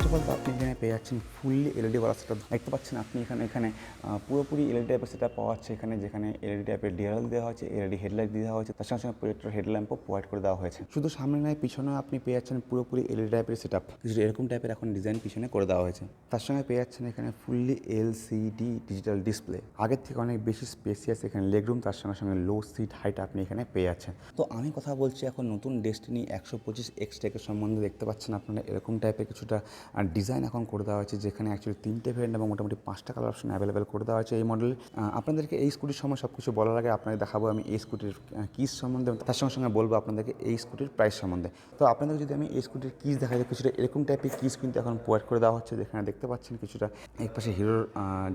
Of all তো আপনি এখানে পেয়ে যাচ্ছেন ফুললি এলইডি ওয়ালা সেটআপ। দেখতে পাচ্ছেন আপনি এখানে পুরোপুরি এলইডি টাইপের সেটআপ পাওয়া যাচ্ছে এখানে, যেখানে এলইডি টাইপের ডিআরএল দেওয়া হয়েছে, এলইডি হেডলাইট দেওয়া হয়েছে, তার সঙ্গে সঙ্গে প্রজেক্টর হেডল্যাম্পও প্রোভাইড করে দেওয়া হয়েছে। শুধু সামনে নয়, পিছনেও আপনি পেয়ে যাচ্ছেন পুরোপুরি এলইডি টাইপের সেটআপ, কিছু এরকম টাইপের এখন ডিজাইন পিছনে করে দেওয়া হয়েছে। তার সঙ্গে পেয়ে যাচ্ছেন এখানে ফুললি এলসিডি ডিজিটাল ডিসপ্লে, আগের থেকে অনেক বেশি স্পেসিয়াস এখানে লেগরুম, তার সঙ্গে সঙ্গে লো সিট হাইট আপনি এখানে পেয়ে যাচ্ছেন। তো আমি কথা বলছি এখন নতুন ডেস্টিনি 125 এক্সটেকের সম্বন্ধে। দেখতে পাচ্ছেন আপনারা এরকম টাইপের কিছুটা ডিজাইন এখন করে দেওয়া হয়েছে, যেখানে অ্যাকচুয়ালি 3টে ভেরিয়েন্ট এবং মোটামুটি 5টা কালার অপশন অ্যাভেলেবেল করে দেওয়া হয়েছে এই মডেলে। আপনাদেরকে এই স্কুটির সময় সব কিছু বলার আগে আপনাকে দেখাবো আমি এই স্কুটির কিস সম্বন্ধে, তার সঙ্গে সঙ্গে বলবো আপনাদেরকে এই স্কুটির প্রাইস সম্বন্ধে। তো আপনাদেরকে যদি আমি এই স্কুটির কিস দেখাই, কিছুটা এরকম টাইপের কিস কিন্তু এখন প্রোভাইড করে দেওয়া হচ্ছে, যেখানে দেখতে পাচ্ছেন কিছুটা এক পাশে হিরোর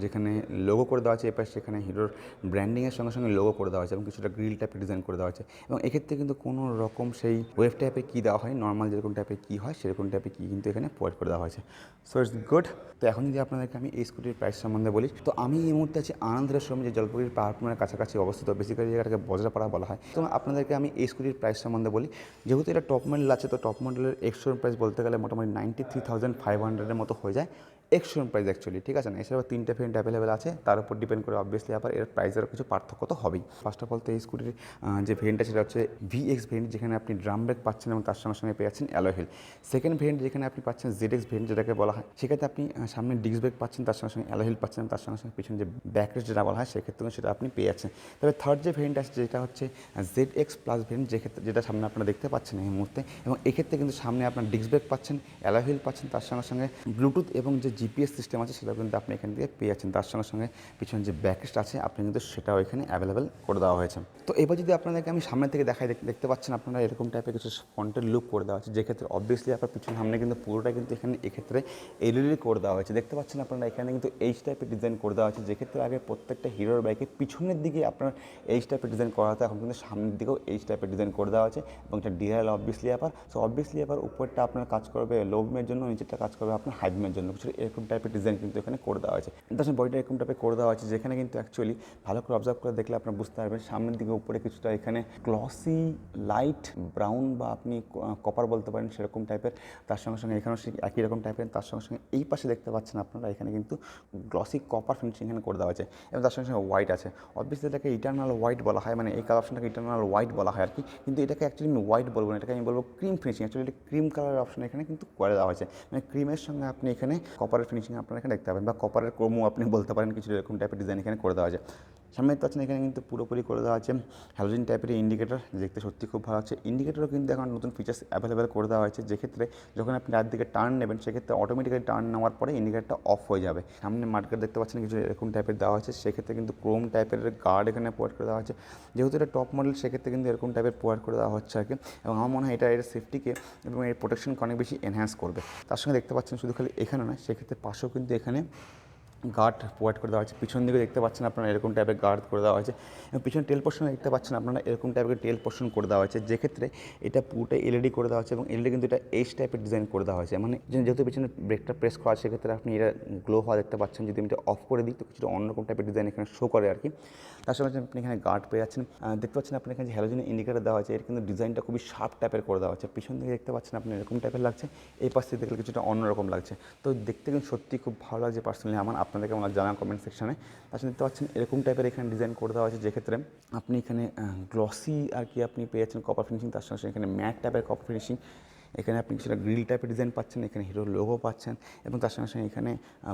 যেখানে লোগো করে দেওয়া আছে, এই পাশে সেখানে হিরোর ব্র্যান্ডিংয়ের সঙ্গে সঙ্গে লোগো করে দেওয়া হয়েছে এবং কিছুটা গ্রিল টাইপের ডিজাইন করে দেওয়া হয়েছে। এবং এক্ষেত্রে কিন্তু কোনো রকম সেই ওয়েভ টাইপের কী দেওয়া হয়, নর্মাল যেরকম টাইপের কী হয় সেরকম টাইপের কী কিন্তু এখানে প্রোভাইড করে দেওয়া হয়েছে। So it's good. তো এখন যদি আপনাদেরকে আমি এই স্কুটির প্রাইস সম্বন্ধে বলি, তো আমি এই মুহূর্তে আছি আনন্দের শোরুম, যে জলপাইগুড়ির পাহাড়পুরের কাছাকাছি অবস্থিত, বেসিক্যালি জায়গাটাকে বজ্রাপাড়া বলা হয়। তো আপনাদেরকে আমি এই স্কুটির প্রাইস সম্বন্ধে বলি। যেহেতু এটা টপ মডেল আছে, তো টপ মডেলের এক্স-শোরুম প্রাইস বলতে গেলে মোটামুটি 93,500 মতো হয়ে যায় এক্স-শোরুম প্রাইস অ্যাকচুয়ালি, ঠিক আছে না? এছাড়াও 3টে ভেরিয়েন্ট অ্যাভেলেবেল আছে, তার উপর ডিপেন্ড করে অবভিয়াসলি আবার এর প্রাইসেরও কিছু পার্থক্য তো হবেই। ফার্স্ট অফ অল তো এই স্কুটির যে ভেরিয়েন্টটা সেটা হচ্ছে ভিএক্স ভেরিয়েন্ট, যেখানে আপনি ড্রাম ব্রেক পাচ্ছেন এবং তার সঙ্গে সঙ্গে পেয়ে যাচ্ছেন অ্যালয় হুইল। সেকেন্ড ভেরিয়েন্ট যেখানে আপনি পাচ্ছেন জেডএক্স ভেরিয়েন্ট যেটাকে বলা হয়, সেক্ষেত্রে আপনি সামনে ডিস্ক ব্রেক পাচ্ছেন, তার সঙ্গে সঙ্গে অ্যালয় হুইল পাচ্ছেন, তার সঙ্গে সঙ্গে পিছনে যে ব্যাকরেস্ট যেটা বলা হয় সেক্ষেত্রেও সেটা আপনি পেয়ে যাচ্ছেন। তবে থার্ড যে ভেরিয়েন্ট আছে যেটা হচ্ছে জেডএক্স প্লাস ভেরিয়েন্ট, যেটা সামনে আপনারা দেখতে পাচ্ছেন এই মুহূর্তে, এবং এক্ষেত্রে কিন্তু সামনে আপনার ডিস্ক ব্রেক পাচ্ছেন, অ্যালয় হুইল পাচ্ছেন, তার সঙ্গে সঙ্গে ব্লুটুথ এবং যে জিপিএস সিস্টেম আছে সেটা কিন্তু আপনি এখান থেকে পেয়ে যাচ্ছেন। তার সঙ্গে সঙ্গে পিছনে যে ব্যাকরেস্ট আছে আপনি কিন্তু সেটাও এখানে অ্যাভেলেবেল করে দেওয়া হয়েছে। তো এবার যদি আপনাদেরকে আমি সামনে থেকে দেখাই, দেখতে পাচ্ছেন আপনারা এরকম টাইপের কিছু ফ্রন্টের লুক করে দেওয়া হচ্ছে, যেক্ষেত্রে অবভিয়াসলি আপনার পিছনে সামনে কিন্তু পুরোটা কিন্তু এখানে এক্ষেত্রে এলইডি করে দেওয়া হয়েছে। দেখতে পাচ্ছেন আপনারা এখানে কিন্তু এইচ টাইপের ডিজাইন করে দেওয়া হয়েছে, যেক্ষেত্রে আগে প্রত্যেকটা হিরোর বাইকে পিছনের দিকে আপনার এইচ টাইপের ডিজাইন করা হতো, এখন কিন্তু সামনের দিকেও এইচ টাইপের ডিজাইন করে দেওয়া হয়েছে। এবং এটা ডিআরএল অবভিয়াসলি আবার, সো অবভিয়াসলি আবার উপরটা আপনার কাজ করবে লো বিমের জন্য, নিচেরটা কাজ করবে আপনার হাই বিমের জন্য, কিছু এরকম টাইপের ডিজাইন কিন্তু এখানে করে দেওয়া হয়েছে। তাছাড়া বডিটা এরকম টাইপের করে দেওয়া হয়েছে, যেখানে কিন্তু অ্যাকচুয়ালি ভালো করে অবজার্ভ করে দেখলে আপনারা বুঝতে পারবেন সামনের দিকে উপরে কিছুটা এখানে গ্লসি লাইট ব্রাউন বা আপনি কপার বলতে পারেন সেরকম টাইপের, তার সঙ্গে সঙ্গে এখানেও সেই একই রকম টাইপের, তার সঙ্গে সঙ্গে এই পাশে দেখতে পাচ্ছেন আপনারা এখানে কিন্তু গ্লসি কপার ফিনিশিং এখানে করে দেওয়া হয়েছে, এবং তার সঙ্গে সঙ্গে হোয়াইট আছে। অবভিয়াসলি এটাকে ইটার্নাল হোয়াইট বলা হয়, মানে এই কালার অপশনটাকে ইটার্নাল হোয়াইট বলা হয় আর কি, কিন্তু এটাকে অ্যাকচুয়ালি আমি হোয়াইট বলবো না, এটাকে আমি বলবো ক্রিম ফিনিশিং। অ্যাকচুয়ালি এটা ক্রিম কালারের অপশন এখানে কিন্তু করে দেওয়া হয়েছে, মানে ক্রিমের সঙ্গে আপনি এখানে কপারের ফিনিশিং আপনারা এখানে দেখতে পাবেন, বা কপারের ক্রোমও আপনি বলতে পারেন, কিছু এরকম টাইপের ডিজাইন এখানে করে দেওয়া আছে। সামনে দেখতে পাচ্ছেন এখানে কিন্তু পুরোপুরি করে দেওয়া আছে হ্যালোজেন টাইপের ইন্ডিকেটর, দেখতে সত্যি খুব ভালো আছে। ইন্ডিকেটরও কিন্তু এখন নতুন ফিচার্স অ্যাভেলেবেল করে দেওয়া হয়েছে, যেক্ষেত্রে যখন আপনি রাত দিকে টার্ন নেবেন সেক্ষেত্রে অটোমেটিক্যালি টার্ন নেওয়ার পরে ইন্ডিকেটরটা অফ হয়ে যাবে। সামনে মার্কেট দেখতে পাচ্ছেন কিছু এরকম টাইপের দেওয়া হয়েছে, সেক্ষেত্রে কিন্তু ক্রোম টাইপের গার্ড এখানে প্রোভাইড করে দেওয়া হচ্ছে। যেহেতু এটা টপ মডেল সেক্ষেত্রে কিন্তু এরকম টাইপের প্রোভাইড করে দেওয়া হচ্ছে আর কি, এবং আমার মনে হয় এটা এর সেফটিকে এবং এর প্রোটেকশনকে অনেক বেশি এনহ্যান্স করবে। তার সঙ্গে দেখতে পাচ্ছেন শুধু খালি এখানে নয়, সেক্ষেত্রে পাশেও কিন্তু এখানে গার্ড প্রোভাইড করে দেওয়া হয়েছে। পিছন দিকে দেখতে পাচ্ছেন আপনারা এরকম টাইপের গার্ড করে দেওয়া হয়েছে, এবং পিছনে টেল পোর্শনে দেখতে পাচ্ছেন আপনারা এরকম টাইপের টেল পোর্শন করে দেওয়া হয়েছে, যেক্ষেত্রে এটা পুরোটা এলইডি করে দেওয়া হয়েছে, এবং এলইডি কিন্তু এটা এইচ টাইপের ডিজাইন করে দেওয়া হয়েছে, মানে যেহেতু পিছনে ব্রেকটা প্রেস করা সেক্ষেত্রে আপনি এটা গ্লো হওয়া দেখতে পাচ্ছেন। যদি আমি এটা অফ করে দিই তো কিছুটা অন্যরকম টাইপের ডিজাইন এখানে শো করে আর কি। তার সঙ্গে আপনি এখানে গার্ড পেয়ে যাচ্ছেন, দেখতে পাচ্ছেন আপনি এখানে যে হ্যালোজেনের ইন্ডিকেটর দেওয়া হয়েছে, এর কিন্তু ডিজাইনটা খুবই শার্প টাইপের করে দেওয়া হয়েছে। পিছন দিকে দেখতে পাচ্ছেন আপনি এরকম টাইপের লাগছে, এই পাশ থেকে দেখলে কিছুটা অন্যরকম লাগছে। তো দেখতে কিন্তু সত্যি খুব ভালো লাগছে পার্সোনালি আমার, আপনাদেরকে আমার জানা কমেন্ট সেকশনে। তার সাথে দেখতে পাচ্ছেন এরকম টাইপের এখানে ডিজাইন করে দেওয়া হয়েছে, যেক্ষেত্রে আপনি এখানে গ্লসি আর কি আপনি পেয়ে যাচ্ছেন কপার ফিনিশিং, তার সঙ্গে এখানে ম্যাট টাইপের কপার ফিনিশিং, এখানে আপনি সেটা গ্রিল টাইপের ডিজাইন পাচ্ছেন, এখানে হিরোর লোগো পাচ্ছেন, এবং তার সঙ্গে সঙ্গে এখানে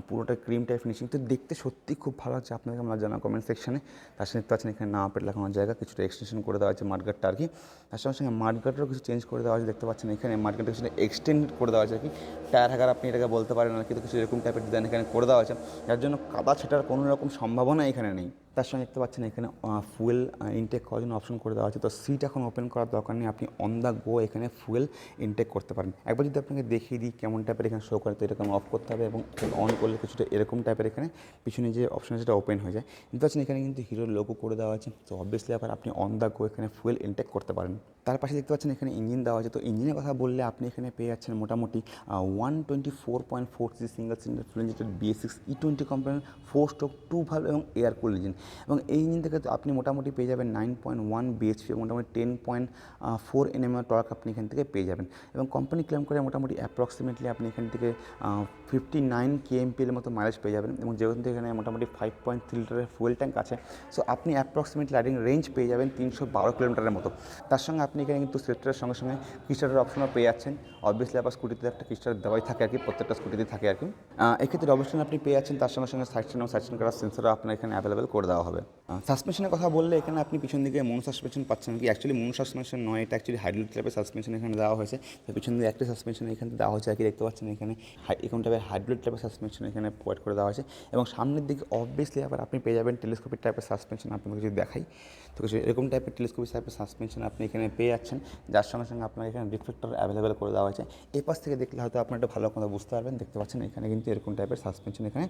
পুরোটা ক্রিম টাইপ ফিনিশিং। তো দেখতে সত্যি খুব ভালো লাগছে, আপনাদেরকে আমরা জানা কমেন্ট সেকশনে। তার সঙ্গে দেখতে পাচ্ছেন এখানে না পেট লাগানোর জায়গা, কিছুটা এক্সটেনশন করে দেওয়া হয়েছে মাঠগাটটা আর কি। তার সঙ্গে সঙ্গে মাঠগাটেরও কিছু চেঞ্জ করে দেওয়া হয়েছে, দেখতে পাচ্ছেন এখানে মাঠগাটটা কিছুটা এক্সটেন্ড করে দেওয়া হয়েছে আর কি, টায়ার হ্যাগার আপনি এটাকে বলতে পারেন আর কি। তো কিছু এরকম টাইপের ডিজাইন এখানে করে দেওয়া হয়েছে, যার জন্য কাদা ছেটার কোনো রকম সম্ভাবনা এখানে নেই। তার সঙ্গে দেখতে পাচ্ছেন এখানে ফুয়েল ইনটেক করার জন্য অপশন করে দেওয়া আছে। তো সিট এখন ওপেন করার দরকার নেই, আপনি অন দ্য গো এখানে ফুয়েল ইনটেক করতে পারেন। একবার যদি আপনাকে দেখিয়ে দিই কেমন টাইপের এখানে শো করে, তো এরকম অফ করতে হবে এবং অন করলে কিছুটা এরকম টাইপের এখানে পিছনে যে অপশন সেটা ওপেন হয়ে যায়। দেখতে পাচ্ছেন এখানে কিন্তু হিরোর লোগো করে দেওয়া আছে, তো অবভিয়াসলি আবার আপনি অন দ্য গো এখানে ফুয়েল ইনটেক করতে পারেন। তার পাশে দেখতে পাচ্ছেন এখানে ইঞ্জিন দেওয়া আছে। তো ইঞ্জিনের কথা বললে আপনি এখানে পেয়ে যাচ্ছেন মোটামুটি 124.4 single cylinder fuel injected BS6 E20 কোম্পানির 4 স্ট্রোক 2 ভালভ এবং এয়ার কুল ইঞ্জিন। এবং এই ইঞ্জিন থেকে আপনি মোটামুটি পেয়ে যাবেন 9.1 bhp এবং মোটামুটি 10.4 Nm টর্ক আপনি এখান থেকে পেয়ে যাবেন। এবং কোম্পানি ক্লেম করে মোটামুটি অ্যাপ্রক্সিমেটলি আপনি এখান থেকে 59 kmpl এর মতো মাইলেজ পেয়ে যাবেন। এবং যেহেতু এখানে মোটামুটি 5.3 লিটারের ফুয়েল ট্যাঙ্ক আছে, সো আপনি অ্যাপ্রক্সিমেটলি রাইডিং রেঞ্জ পেয়ে যাবেন 312 কিলোমিটারের মতো। তার সঙ্গে আপনি এখানে কিন্তু সেক্টরের সঙ্গে সঙ্গে কিস্টারের অপশনও পেয়ে যাচ্ছেন। অবভিয়াসলি আবার স্কুটিতে একটা কিস্টার দেওয়াই থাকে আর কি, প্রত্যেকটা স্কুটিতে থাকে আর কি। এক্ষেত্রে অবশ্যই আপনি পেয়ে যাচ্ছেন, তার সঙ্গে সঙ্গে সাইড স্ট্যান্ড করার সেন্সরও আপনার এখানে অ্যাভেলেবেল করে দেওয়া হবে। সাসপেনশনের কথা বললে এখানে আপনি পিছন দিকে মনো সাসপেনশন পাচ্ছেন কি, অ্যাকচুয়ালি মনো সাসপেনশন নয়, এটা অ্যাকচুয়ালি হাইড্রোলিক টাইপের সাসপেনশন এখানে দেওয়া হয়েছে। তো পিছন দিকে একটা সাসপেনশন এখানে দেওয়া হয়েছে আর কি, দেখতে পাচ্ছেন এখানে এরকম টাইপের হাইড্রোলিক টাইপের সাসপেনশন এখানে প্রোভাইড করে দেওয়া হয়েছে। এবং সামনের দিকে অবভিয়াসলি আবার আপনি পেয়ে যাবেন টেলিস্কোপিক টাইপের সাসপেনশন। আপনাকে যদি দেখাই তো কিছু এরকম টাইপের টেলিস্কোপিক টাইপের সাসপেনশন আপনি এখানে পেয়ে যাচ্ছেন, যার সঙ্গে সঙ্গে আপনার এখানে রিফ্লেক্টর অ্যাভেলেবেল করে দেওয়া হয়েছে। এই পাশ থেকে দেখলে হয়তো আপনার একটা ভালো কথা বুঝতে পারবেন। দেখতে পাচ্ছেন এখানে কিন্তু এরকম টাইপের সাসপেনশন এখানে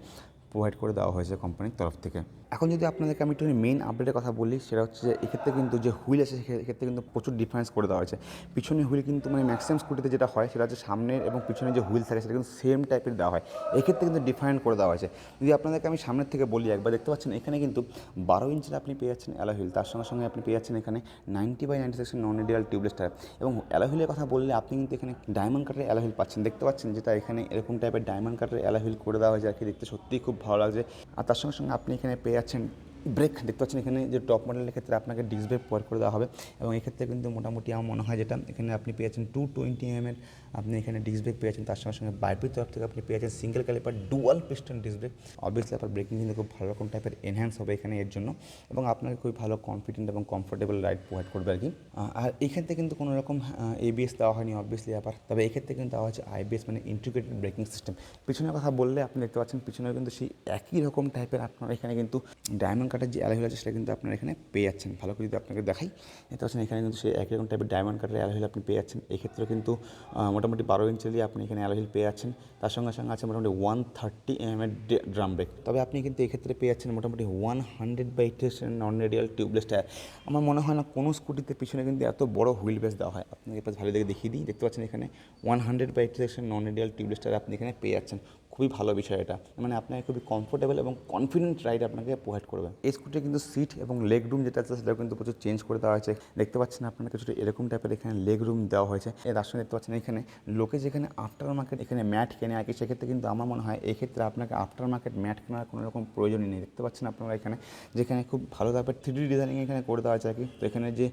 প্রোভাইড করে দেওয়া হয়েছে কোম্পানির তরফ থেকে। এখন যদি আপনাদেরকে আমি একটু মেইন আপডেটের কথা বলি, সেটা হচ্ছে যে এক্ষেত্রে কিন্তু যে হুইল আছে সেক্ষেত্রে কিন্তু প্রচুর ডিফারেন্স করে দেওয়া হয়েছে। পিছনে হুইল কিন্তু মানে ম্যাক্সিমাম স্কুটিতে যেটা হয় সেটা হচ্ছে সামনের এবং পিছনে যে হুইল থাকে সেটা কিন্তু সেম টাইপের দেওয়া হয়, এক্ষেত্রে কিন্তু ডিফারেন্ট করে দেওয়া হয়েছে। যদি আপনাদেরকে আমি সামনের থেকে বলি একবার, দেখতে পাচ্ছেন এখানে কিন্তু 12 ইঞ্চের আপনি পেয়ে যাচ্ছেন অ্যালয় হুইল, তার সঙ্গে সঙ্গে আপনি পেয়ে যাচ্ছেন এখানে 90/90 সেকশন নন রেডিয়াল টিউবলেস টায়ার। এবং অ্যালয় হুইলের কথা বললে আপনি কিন্তু এখানে ডায়মন্ড কাটের অ্যালয় হুইল পাচ্ছেন, দেখতে পাচ্ছেন যেটা এখানে এরকম টাইপের ডায়মন্ড কাটের অ্যালয় হুইল করে দেওয়া হয়েছে আর কি, দেখতে সত্যিই খুব ভালো লাগছে। আর তার সঙ্গে সঙ্গে আপনি এখানে পেয়ে যাচ্ছেন ব্রেক, দেখতে পাচ্ছেন এখানে যে টপ মডেলের ক্ষেত্রে আপনাকে ডিস্ক ব্রেক প্রোভাইড করে দেওয়া হবে। এবং এক্ষেত্রে কিন্তু মোটামুটি আমার মনে হয় যেটা এখানে আপনি পেয়েছেন 220 mm আপনি এখানে ডিস্ক ব্রেক পেয়েছেন, তার সঙ্গে সঙ্গে বাইপির তরফ থেকে আপনি পেয়েছেন single caliper dual piston disc brake. Obviously আপনার ব্রেকিং কিন্তু খুব ভালো রকম টাইপের এনহ্যান্স হবে এখানে এর জন্য, এবং আপনাকে খুবই ভালো কনফিডেন্ট এবং কমফোর্টেবল রাইড প্রোভাইড করবে আর কি। আর এক্ষেত্রে কিন্তু কোনো রকম ABS দেওয়া হয়নি অবভিয়াসলি আবার, তবে এক্ষেত্রে কিন্তু দেওয়া হচ্ছে IBS মানে ইন্টিগ্রেটেড ব্রেকিং সিস্টেম। পিছনের কথা বললে আপনি দেখতে পাচ্ছেন পিছনেও কিন্তু সেই একই রকম টাইপের আপনার এখানে কিন্তু ডায়মন্ড কাটার যে অ্যালয় হুইল আছে সেটা কিন্তু আপনারা এখানে পেয়ে যাচ্ছেন। ভালো করে যদি আপনাকে দেখাই, দেখতে পাচ্ছেন এখানে কিন্তু সেই একই রকম টাইপের ডায়মন্ড কাটার অ্যালয় হুইল আপনি পেয়ে যাচ্ছেন। এক্ষেত্রে কিন্তু মোটামুটি 12 ইঞ্চেরই আপনি এখানে অ্যালয় হুইল পেয়ে যাচ্ছেন, তার সঙ্গে সঙ্গে আছে মোটামুটি 130 mm এর ড্রাম ব্রেক। তবে আপনি কিন্তু এক্ষেত্রে পেয়ে যাচ্ছেন মোটামুটি 100/80 নন রেডিয়াল টিউবলেস টায়ার। আমার মনে হয় না কোনো স্কুটিতে পিছনে কিন্তু এত বড় হুইল বেস দেওয়া হয়। আপনাকে এবার ভালো দেখে দেখিয়ে দিই, দেখতে পাচ্ছেন এখানে 100/80 নন রেডিয়াল টিউবলেস টায়ার আপনি এখানে পেয়ে যাচ্ছেন। খুবই ভালো বিষয় এটা, মানে আপনাকে খুবই কমফোর্টেবল এবং কনফিডেন্ট রাইড আপনাকে প্রোভাইড করবে। এই স্কুটিতে কিন্তু সিট এবং লেগ রুম যেটা আছে সেটাও কিন্তু প্রচুর চেঞ্জ করে দেওয়া হয়েছে। দেখতে পাচ্ছেন আপনারা কিছুটা এরকম টাইপের এখানে লেগ রুম দেওয়া হয়েছে। এর তার সঙ্গে দেখতে পাচ্ছেন এখানে লোকে যেখানে আফটার মার্কেট এখানে ম্যাট কেনে আর কি, সেক্ষেত্রে কিন্তু আমার মনে হয় এক্ষেত্রে আপনাকে আফটার মার্কেট ম্যাট কেনার কোনো রকম প্রয়োজনই নেই। দেখতে পাচ্ছেন আপনারা এখানে যেখানে খুব ভালো টাইপের 3D ডিজাইনিং এখানে করে দেওয়া হয়েছে আর কি। তো এখানে যে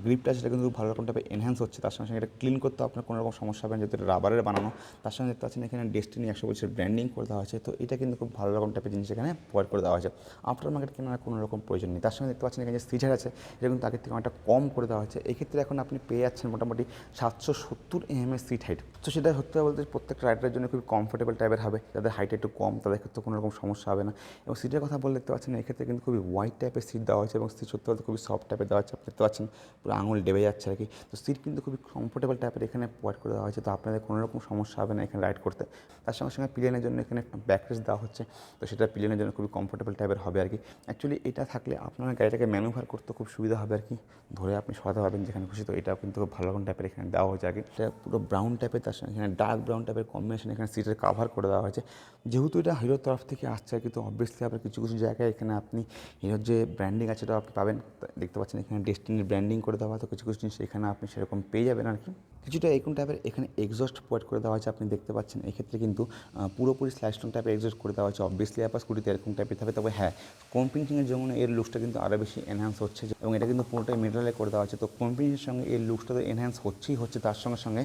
গ্রিপটা সেটা কিন্তু খুব ভালো রকম টাইপের এনহ্যান্স হচ্ছে, তার সঙ্গে সঙ্গে এটা ক্লিন করতে আপনার কোনো রকম সমস্যা হবে না, যেহেতু রাবারের বানানো। তার সঙ্গে দেখতে পাচ্ছেন এখানে ডেস্টিনি 100 ব্র্যান্ডিং করে দেওয়া হয়েছে। তো এটা কিন্তু খুব ভালো রকম টাইপের জিনিস এখানে প্রোভাইড করে দেওয়া হয়েছে, আফটার মার্কেট কেনার কোনো রকম প্রয়োজন নেই। তার সঙ্গে দেখতে পাচ্ছেন এখানে যে সিটার আছে এটা কিন্তু আগের থেকে অনেকটা কম করে দেওয়া হয়েছে। এক্ষেত্রে এখন আপনি পেয়ে যাচ্ছেন মোটামুটি 770 mm সিট হাইট। তো সেটা হতে বলতে প্রত্যেকটা রাইডারের জন্য খুবই কমফোর্টেবল টাইপের হবে, যাদের হাইট একটু কম তাদের ক্ষেত্রে কোনো রকম সমস্যা হবে না। এবং সিটের কথা বলে দেখতে পাচ্ছেন এক্ষেত্রে কিন্তু খুবই ওয়াইড টাইপের সিট দেওয়া হয়েছে, এবং সিট সত্যি বলতে খুবই সফট টাইপের দেওয়া হচ্ছে। আপনি দেখতে পাচ্ছেন পুরো আঙুল ডেবে যাচ্ছে আর কি। তো সিট কিন্তু খুবই কমফোর্টেবল টাইপের এখানে প্রোভাইড করে দেওয়া হয়েছে, তো আপনাদের কোনো রকম সমস্যা হবে না এখানে রাইড করতে। তার সঙ্গে সঙ্গে পিলিয়নের জন্য এখানে ব্যাকরেস্ট দেওয়া হচ্ছে, তো সেটা পিলিয়নের জন্য খুবই কমফোর্টেবল টাইপের হবে আর কি। অ্যাকচুয়ালি এটা থাকলে আপনার গাড়িটাকে ম্যানুভার করতে খুব সুবিধা হবে আর কি, ধরে আপনি সরাতে পারবেন যেখানে খুশি। তো এটাও কিন্তু খুব ভালো রকম টাইপের এখানে দেওয়া হয়েছে আর কি। এটা পুরো ব্রাউন টাইপের, তার সঙ্গে এখানে ডার্ক ব্রাউন টাইপের কম্বিনেশন এখানে সিটের কাভার করে দেওয়া হয়েছে। যেহেতু এটা হিরোর তরফ থেকে আসছে আর কি, তো অবভিয়াসলি আবার কিছু কিছু জায়গায় এখানে আপনি হিরোর যে ব্র্যান্ডিং আছে সেটাও আপনি পাবেন। দেখতে পাচ্ছেন এখানে ডেস্টিনির ব্র্যান্ডিং করে দেওয়া, তো কিছু কিছু জিনিস এখানে আপনি সেরকম পেয়ে যাবেন আর কি। কিছুটা এরকম টাইপের এখানে এক্সস্ট প্রোভাইড করে দেওয়া হয়েছে, আপনি দেখতে পাচ্ছেন এক্ষেত্রে কিন্তু পুরোপুরি স্লাইস্টোন টাইপের এক্সস্ট করে দেওয়া হয়েছে। অবভিয়াসলি আপনার স্কুটিতে এরকম টাইপের থাকবে, তবে হ্যাঁ কম্পিটিংয়ের জন্য এর লুকসটা কিন্তু আরও বেশি এনহ্যান্স হচ্ছে, এবং এটা কিন্তু পুরোটাই মেটালে করে দেওয়া হচ্ছে। তো কম্পিটিংয়ের সঙ্গে এর লুকসটা তো এনহ্যান্স হচ্ছেই হচ্ছে, তার সঙ্গে সঙ্গে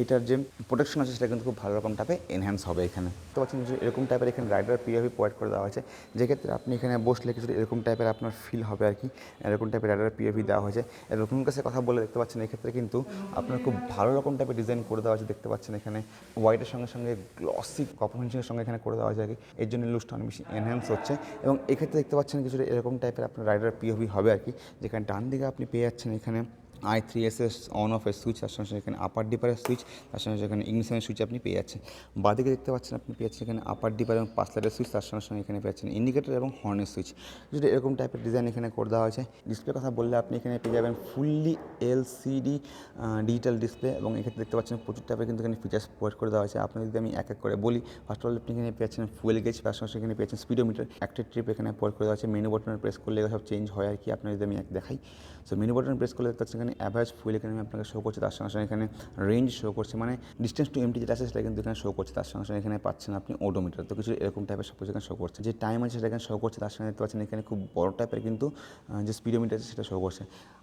এটার যে প্রোটেকশন আছে সেটা কিন্তু খুব ভালো রকম টাইপে এনহ্যান্স হবে এখানে। তো পাচ্ছেন যে এরকম টাইপের এখানে রাইডার POV প্রোভাইড করে দেওয়া হয়েছে, যেক্ষেত্রে আপনি এখানে বসলে কিছু এরকম টাইপের আপনার ফিল হবে আর কি। এরকম টাইপের রাইডার POV দেওয়া হয়েছে। নতুন কাছে কথা বলে দেখতে পাচ্ছেন এক্ষেত্রে কিন্তু আপনার খুব ভালো রকম টাইপের ডিজাইন করে দেওয়া হয়েছে। দেখতে পাচ্ছেন এখানে হোয়াইটের সঙ্গে সঙ্গে গ্লসি কপার ফিনিশিংয়ের সঙ্গে এখানে করে দেওয়া হয়েছে আর কি, এর জন্য লুকসটা অনেক বেশি এনহ্যান্স হচ্ছে। এবং এক্ষেত্রে দেখতে পাচ্ছেন কিছুটা এরকম টাইপের আপনার রাইডার POV হবে আর কি, যেখানে ডান দিকে আপনি পেয়ে যাচ্ছেন এখানে i3SS অন অফ এর সুইচ, তার সঙ্গে সঙ্গে এখানে আপার ডিপারের সুইচ, তার সঙ্গে সঙ্গে এখানে ইগনিশনের সুইচ আপনি পেয়ে যাচ্ছেন। বাদিকে দেখতে পাচ্ছেন আপনি পেয়ে যাচ্ছেন এখানে আপার ডিপার এবং পাঁচ লাইটের সুইচ, তার সঙ্গে সঙ্গে এখানে পেয়ে যাচ্ছেন ইন্ডিকেটর এবং হর্নের সুইচ। যদি এরকম টাইপের ডিজাইন এখানে করে দেওয়া হয়েছে। ডিসপ্লে কথা বললে আপনি এখানে পেয়ে যাবেন ফুললি এলসিডি ডিজিটাল ডিসপ্লে, এবং এক্ষেত্রে দেখতে পাচ্ছেন প্রচুর টাইপের কিন্তু এখানে ফিচার্স প্রোভাইড করে দেওয়া হয়েছে। আপনি যদি আমি এক এক করে বলি, ফার্স্ট অফ অল আপনি এখানে পেয়েছেন ফুয়েল গেজ, তার সঙ্গে এখানে পেয়েছেন স্পিডোমিটার, একটা ট্রিপ এখানে প্রোভাইড করে দেওয়া হয়েছে। মেনু বাটনে প্রেস করলে সব চেঞ্জ হয় আর কি। আপনার যদি আমি এক দেখাই, সো মেনু বাটন প্রেস করলে দেখতে পাচ্ছেন এখানে অ্যাভারেজ ফুয়েল এখানে আপনাকে শো করছে, তার সঙ্গে সঙ্গে এখানে রেঞ্জ শো করছে, মানে ডিস্টেন্স টু এমটি যেটা আছে সেটা কিন্তু এখানে শো করছে। তার সঙ্গে সঙ্গে এখানে পাচ্ছেন আপনি ওডোমিটার, তো কিছু এরকম টাইপের সব কিছু এখানে শো করছে। যে টাইম আছে সেটা এখানে শো করছে, তার সঙ্গে দেখতে পাচ্ছেন এখানে খুব বড় টাইপের কিন্তু যে স্পিডোমিটার আছে সেটা শো করছে।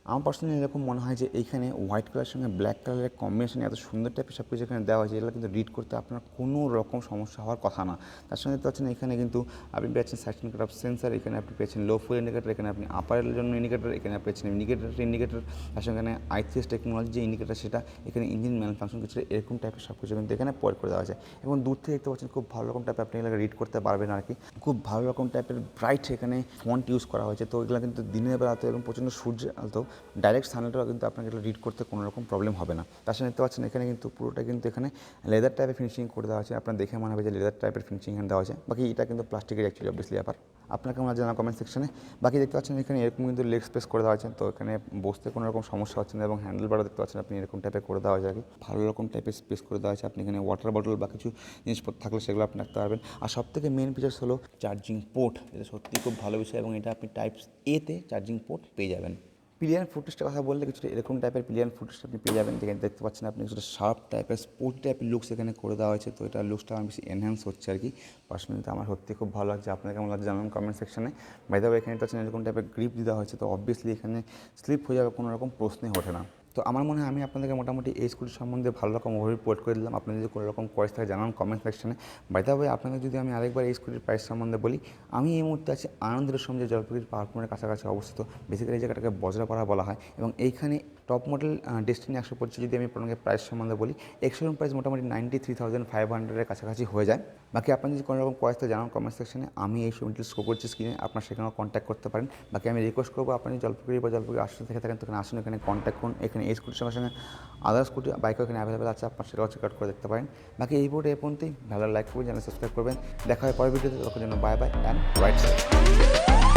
আমার পার্সোনালি এরকম মনে হয় যে এইখানে হোয়াইট কালারের সঙ্গে ব্ল্যাক কালারের কম্বিনেশন এত সুন্দর টাইপের সব কিছু এখানে দেওয়া হয়েছে, এগুলো কিন্তু রিড করতে আপনার কোনো রকম সমস্যা হওয়ার কথা না। তার সঙ্গে দেখতে পাচ্ছেন এখানে কিন্তু আপনি পেয়েছেন সার্টিন কাট অফ সেন্সার, এখানে আপনি পেয়েছেন লো ফুয়েল ইন্ডিকেটার, এখানে আপনি আপারের জন্য ইন্ডিকেটার, এখানে পেয়েছেন ইন্ডিকেটার, তার সঙ্গে এখানে i3S টেকনোলজি যে ইন্ডিকেটার সেটা, এখানে ইঞ্জিন ম্যান ফাংশন কিছু এরকম টাইপের সব কিছু কিন্তু এখানে প্রয়োগ করে দেওয়া আছে। এবং দূর থেকে দেখতে পাচ্ছেন খুব ভালো রকম টাইপের আপনি এগুলো রিড করতে পারবেন আর কি। খুব ভালো রকম টাইপের ব্রাইট এখানে ফন্ট ইউজ করা হয়েছে, তো এগুলো কিন্তু দিনের বেলাতে এবং প্রচণ্ড সূর্যের আলোতেও ডাইরেক্ট সানলাইটেও কিন্তু আপনাকে এগুলো রিড করতে কোনো রকম প্রবলেম হবে না। তার সঙ্গে দেখতে পাচ্ছেন এখানে কিন্তু পুরোটা কিন্তু এখানে লেদার টাইপের ফিনিশিং করে দেওয়া আছে। আপনার দেখে মনে হবে যে লেদার টাইপের ফিনিশিং এখানে দেওয়া আছে, বাকি এটা কিন্তু প্লাস্টিকের অ্যাকচুয়ালি অবভিয়াসলি ব্যাপার। আপনাকে আমরা জানা কমেন্ট সেকশনে। বাকি দেখতে পাচ্ছেন এখানে এরকম কিন্তু লেগ স্পেস করে দেওয়া আছে, তো এখানে বসতে কোনো রকম সমস্যা হচ্ছে না। এবং হ্যান্ডেল বারও দেখতে পাচ্ছেন আপনি এরকম টাইপের করে দেওয়া যায়, ভালো রকম টাইপের স্পেস করে দেওয়া আছে। আপনি এখানে ওয়াটার বটল বা কিছু জিনিসপত্র থাকলে সেগুলো আপনি রাখতে পারবেন। আর সব থেকে মেন ফিচার্স হলো চার্জিং পোর্ট, এটা সত্যিই খুব ভালো বিষয়, এবং এটা আপনি টাইপ এতে চার্জিং পোর্ট পেয়ে যাবেন। পিলিয়ান ফুটেজটার কথা বললে কিছুটা এরকম টাইপের পিলিয়ান ফুটেজ আপনি পেয়ে যাবেন, যেখানে দেখতে পাচ্ছেন আপনি কিছুটা শার্প টাইপের স্পোর্ট টাইপের লুকস এখানে করে দেওয়া হয়েছে। তো এটা লুকসটা আমার বেশি এনহ্যান্স হচ্ছে আর কি। পার্সোনালি আমার সত্যি খুব ভালো লাগছে। আপনার কেমন লাগছে জানান কমেন্ট সেকশনে। বাই দ্য ওয়ে এখানে তো এরকম টাইপের গ্রিপ দেওয়া হয়েছে, তো অবভিয়াসলি এখানে স্লিপ হয়ে যাবে কোনো রকম প্রশ্নই ওঠে না। তো আমার মনে হয় আমি আপনাদেরকে মোটামুটি এই স্কুটির সম্বন্ধে ভালো রকম ওভারভিউ প্রোভাইড করে দিলাম। আপনি যদি কোনো রকম কোয়েশ্চেন থাকে জানান কমেন্ট সেকশনে। বাই দ্য ওয়ে আপনাদের যদি আমি আরেকবার এই স্কুটির প্রাইস সম্বন্ধে বলি, আমি এই মুহূর্তে আছি আনন্দের সঙ্গে জলপাইগুড়ি পাহাড়পুরের কাছাকাছি অবস্থিত। বেসিক্যালি এই জায়গাটাকে বজ্রপাড়া বলা হয়, এবং এইখানে টপ মডেল ডেস্টিনি 125 যদি আমি আপনাকে প্রাইস সম্বন্ধে বলি, এক্সশোরুম প্রাইস মোটামুটি 93,500 কাছাকাছি হয়ে যায়। বাকি আপনার যদি কোনো রকম কোয়েশ্চেন জানান কমেন্ট সেকশনে, আমি এই সব ডিটেলস শো করছি স্ক্রিনে, আপনার সেখানেও কন্ট্যাক্ট করতে পারেন। বাকি আমি রিকোয়েস্ট করবো আপনি জলপাইগুড়ি বা জলপাইগুড়ি আসতে থেকে থাকেন, তো এখানে আসুন, এখানে কন্ট্যাক্ট করুন। এখানে এই স্কুটির সঙ্গে সঙ্গে আদার স্কুটি বাইকও এখানে অ্যাভেলেবেল আছে, আপনার সেটাও চেক আউট করে দেখতে পারেন। বাকি এই বোর্ডে এ পর্যন্তই। ভালো লাইক করবেন, চ্যানেল সাবস্ক্রাইব করবেন। দেখা হয় পরের ভিডিওতে, তখন জন্য bye bye and right side.